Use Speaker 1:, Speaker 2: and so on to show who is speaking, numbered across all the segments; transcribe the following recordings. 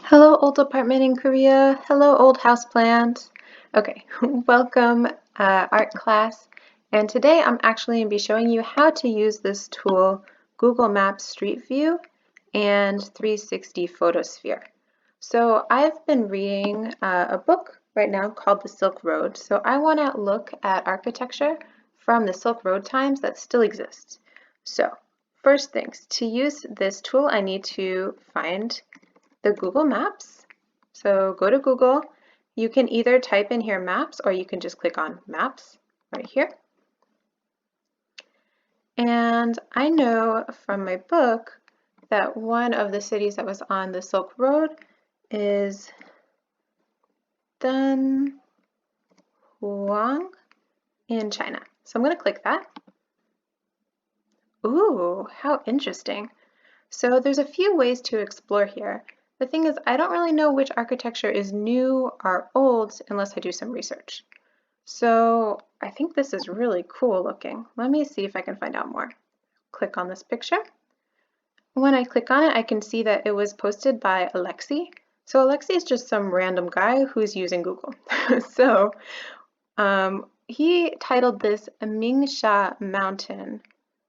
Speaker 1: Hello, old apartment in Korea. Hello, old houseplant. Okay, welcome art class. And today I'm actually going to be showing you how to use this tool, Google Maps Street View and 360 Photosphere. So I've been reading a book right now called The Silk Road. So I want to look at architecture from the Silk Road times that still exists. So first things, to use this tool, I need to find the Google Maps. So go to Google. You can either type in here maps or you can just click on maps right here. And I know from my book that one of the cities that was on the Silk Road is Dunhuang in China. So I'm going to click that. Ooh, how interesting. So there's a few ways to explore here. The thing is, I don't really know which architecture is new or old unless I do some research. So I think this is really cool looking. Let me see if I can find out more. Click on this picture. When I click on it, I can see that it was posted by Alexi. So Alexi is just some random guy who's using Google. So he titled this Mingsha Mountain.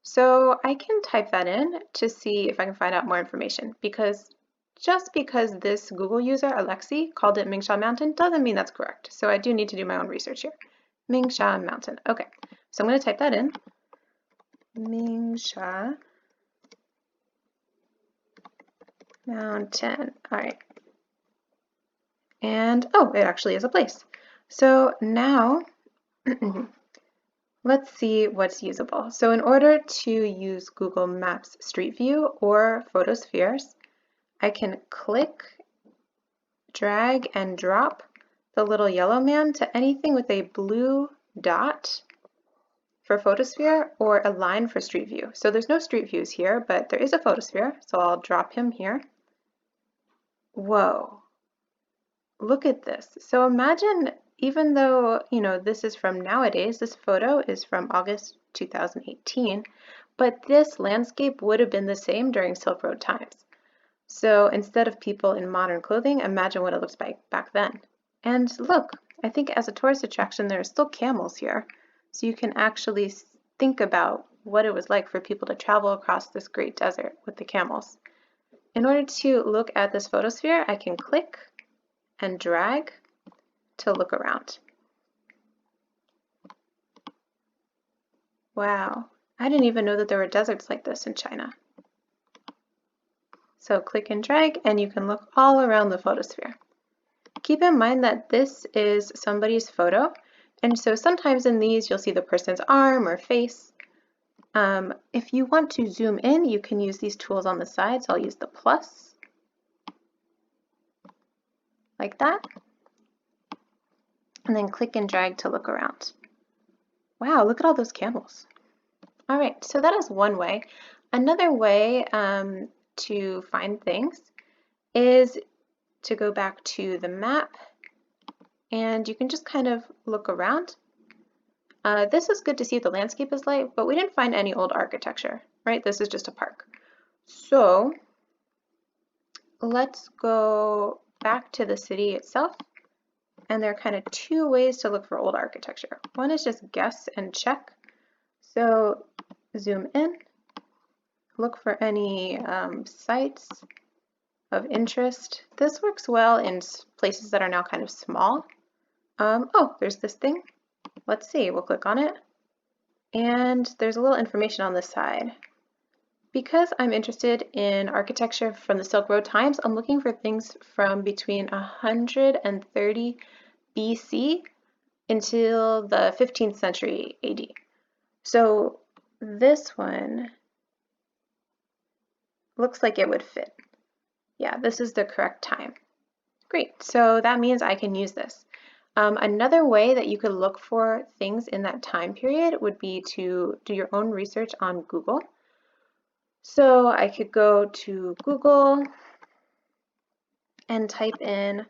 Speaker 1: So I can type that in to see if I can find out more information, because just because this Google user, Alexi, called it Mingsha Mountain doesn't mean that's correct. So I do need to do my own research here. Mingsha Mountain. Okay, so I'm going to type that in. Mingsha Mountain. All right. And oh, it actually is a place. So now let's see what's usable. So in order to use Google Maps Street View or Photospheres, I can click, drag, and drop the little yellow man to anything with a blue dot for Photosphere or a line for Street View. So there's no Street Views here, but there is a Photosphere, so I'll drop him here. Whoa, look at this. So imagine, even though, this is from nowadays, this photo is from August 2018, but this landscape would have been the same during Silk Road times. So instead of people in modern clothing, imagine what it looks like back then. And look, I think as a tourist attraction, there are still camels here. So you can actually think about what it was like for people to travel across this great desert with the camels. In order to look at this photosphere, I can click and drag to look around. Wow, I didn't even know that there were deserts like this in China. So click and drag and you can look all around the photosphere. Keep in mind that this is somebody's photo, and so sometimes in these you'll see the person's arm or face. If you want to zoom in, you can use these tools on the side. So I'll use the plus, like that, and then click and drag to look around. Wow, look at all those camels. All right, so that is one way. Another way to find things is to go back to the map, and you can just kind of look around. This is good to see what the landscape is like, but we didn't find any old architecture, right? This is just a park. So let's go back to the city itself, and there are kind of two ways to look for old architecture. One is just guess and check. So zoom in, look for any sites of interest. This works well in places that are now kind of small. Oh, there's this thing. Let's see, we'll click on it. And there's a little information on the side. Because I'm interested in architecture from the Silk Road times, I'm looking for things from between 130 BC until the 15th century AD. So this one looks like it would fit. Yeah, this is the correct time. Great, so that means I can use this. Another way that you could look for things in that time period would be to do your own research on Google. So I could go to Google and type in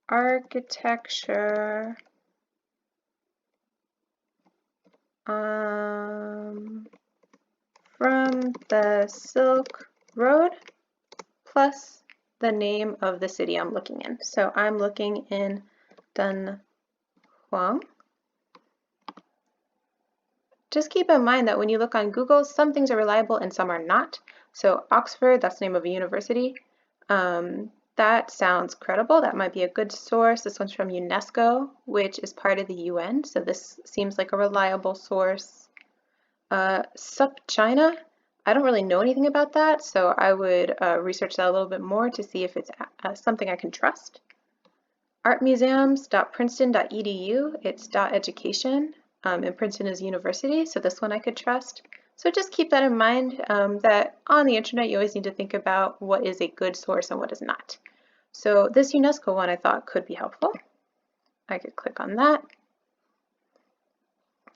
Speaker 1: architecture from the Silk Road plus the name of the city I'm looking in. So I'm looking in Dunhuang. Just keep in mind that when you look on Google, some things are reliable and some are not. So Oxford, that's the name of a university. That sounds credible. That might be a good source. This one's from UNESCO, which is part of the UN. So this seems like a reliable source. Sup China, I don't really know anything about that, so I would research that a little bit more to see if it's something I can trust. Artmuseums.princeton.edu, it's .education, and Princeton is university, so this one I could trust. So just keep that in mind, that on the internet you always need to think about what is a good source and what is not. So this UNESCO one I thought could be helpful. I could click on that.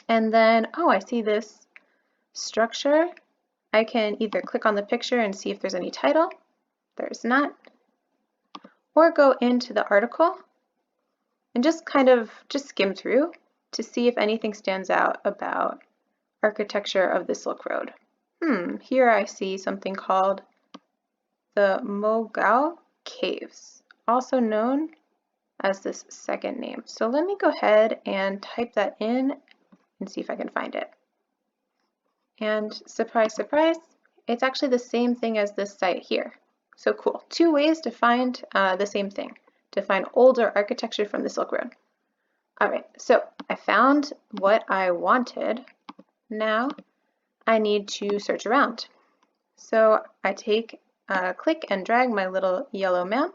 Speaker 1: And then, oh, I see this structure. I can either click on the picture and see if there's any title. There's not. Or go into the article and just skim through to see if anything stands out about architecture of the Silk Road. Here I see something called the Mogao Caves, also known as this second name. So let me go ahead and type that in and see if I can find it. And surprise, surprise, it's actually the same thing as this site here. So cool. Two ways to find the same thing, to find older architecture from the Silk Road. All right, so I found what I wanted. Now I need to search around. So I click and drag my little yellow man,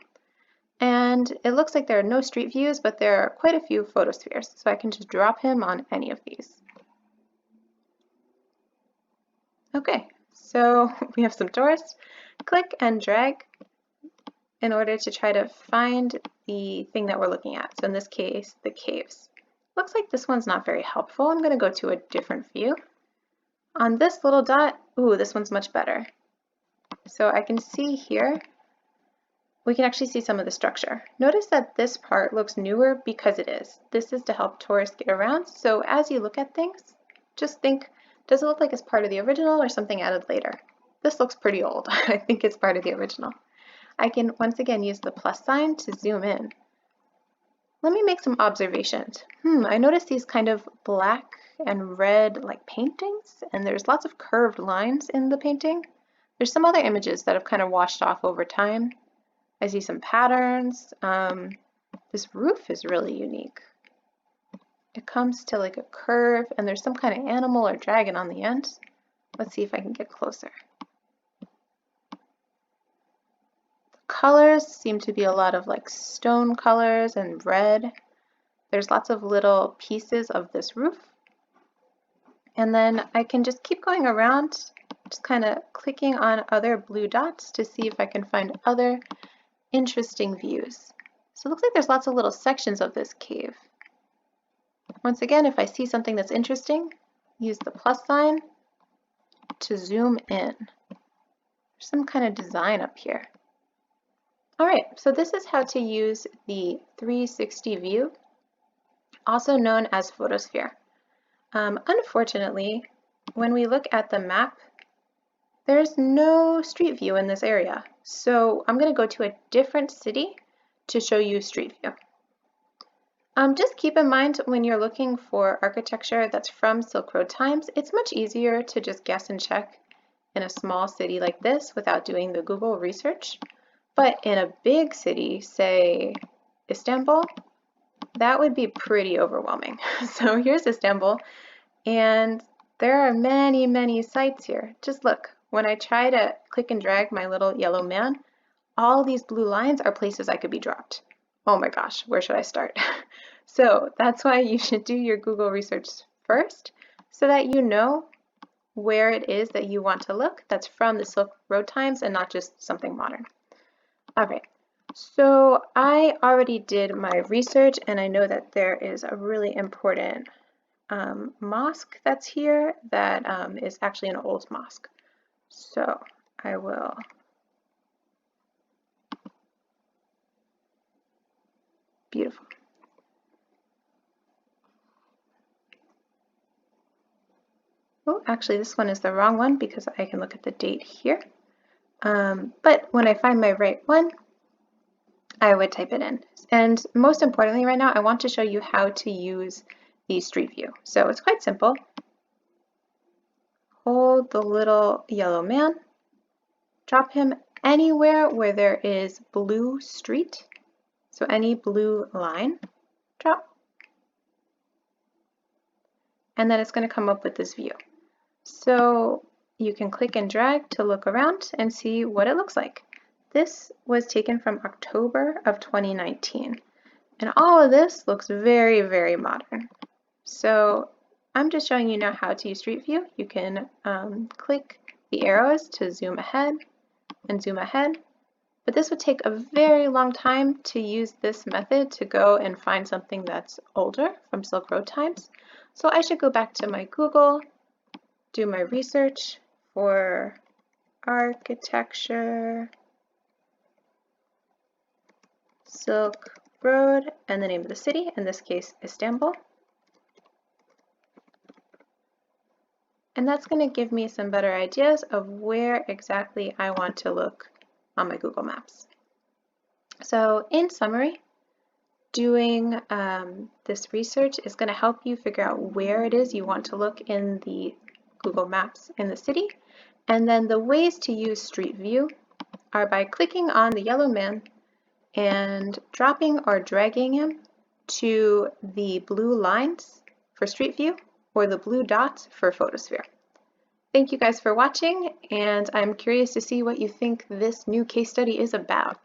Speaker 1: and it looks like there are no street views, but there are quite a few photospheres. So I can just drop him on any of these. Okay, so we have some tourists. Click and drag in order to try to find the thing that we're looking at. So in this case, the caves. Looks like this one's not very helpful. I'm going to go to a different view. On this little dot, ooh, this one's much better. So I can see here, we can actually see some of the structure. Notice that this part looks newer because it is. This is to help tourists get around. So as you look at things, just think, does it look like it's part of the original or something added later? This looks pretty old. I think it's part of the original. I can once again use the plus sign to zoom in. Let me make some observations. I noticed these kind of black and red like paintings, and there's lots of curved lines in the painting. There's some other images that have kind of washed off over time. I see some patterns. This roof is really unique. It comes to like a curve, and there's some kind of animal or dragon on the end. Let's see if I can get closer. Colors seem to be a lot of like stone colors and red. There's lots of little pieces of this roof. And then I can just keep going around, just kind of clicking on other blue dots to see if I can find other interesting views. So it looks like there's lots of little sections of this cave. Once again, if I see something that's interesting, use the plus sign to zoom in. There's some kind of design up here. All right, so this is how to use the 360 view, also known as Photosphere. Unfortunately, when we look at the map, there's no street view in this area. So I'm going to go to a different city to show you street view. Just keep in mind when you're looking for architecture that's from Silk Road times, it's much easier to just guess and check in a small city like this without doing the Google research. But in a big city, say Istanbul, that would be pretty overwhelming. So here's Istanbul, and there are many, many sites here. Just look, when I try to click and drag my little yellow man, all these blue lines are places I could be dropped. Oh my gosh, where should I start? So that's why you should do your Google research first, so that you know where it is that you want to look that's from the Silk Road times and not just something modern. All right, so I already did my research, and I know that there is a really important mosque that's here that is actually an old mosque. So I will beautiful. Oh, actually this one is the wrong one because I can look at the date here. But when I find my right one, I would type it in. And most importantly right now, I want to show you how to use the Street View. So it's quite simple. Hold the little yellow man, drop him anywhere where there is blue street, so any blue line, drop, and then it's going to come up with this view. So you can click and drag to look around and see what it looks like. This was taken from October of 2019, and all of this looks very, very modern. So I'm just showing you now how to use Street View. You can click the arrows to zoom ahead and zoom ahead, but this would take a very long time to use this method to go and find something that's older from Silk Road times. So I should go back to my Google, do my research for architecture, Silk Road, and the name of the city, in this case Istanbul. And that's going to give me some better ideas of where exactly I want to look on my Google Maps. So in summary, doing this research is going to help you figure out where it is you want to look in the Google Maps in the city. And then the ways to use Street View are by clicking on the yellow man and dropping or dragging him to the blue lines for Street View or the blue dots for Photosphere. Thank you guys for watching, and I'm curious to see what you think this new case study is about.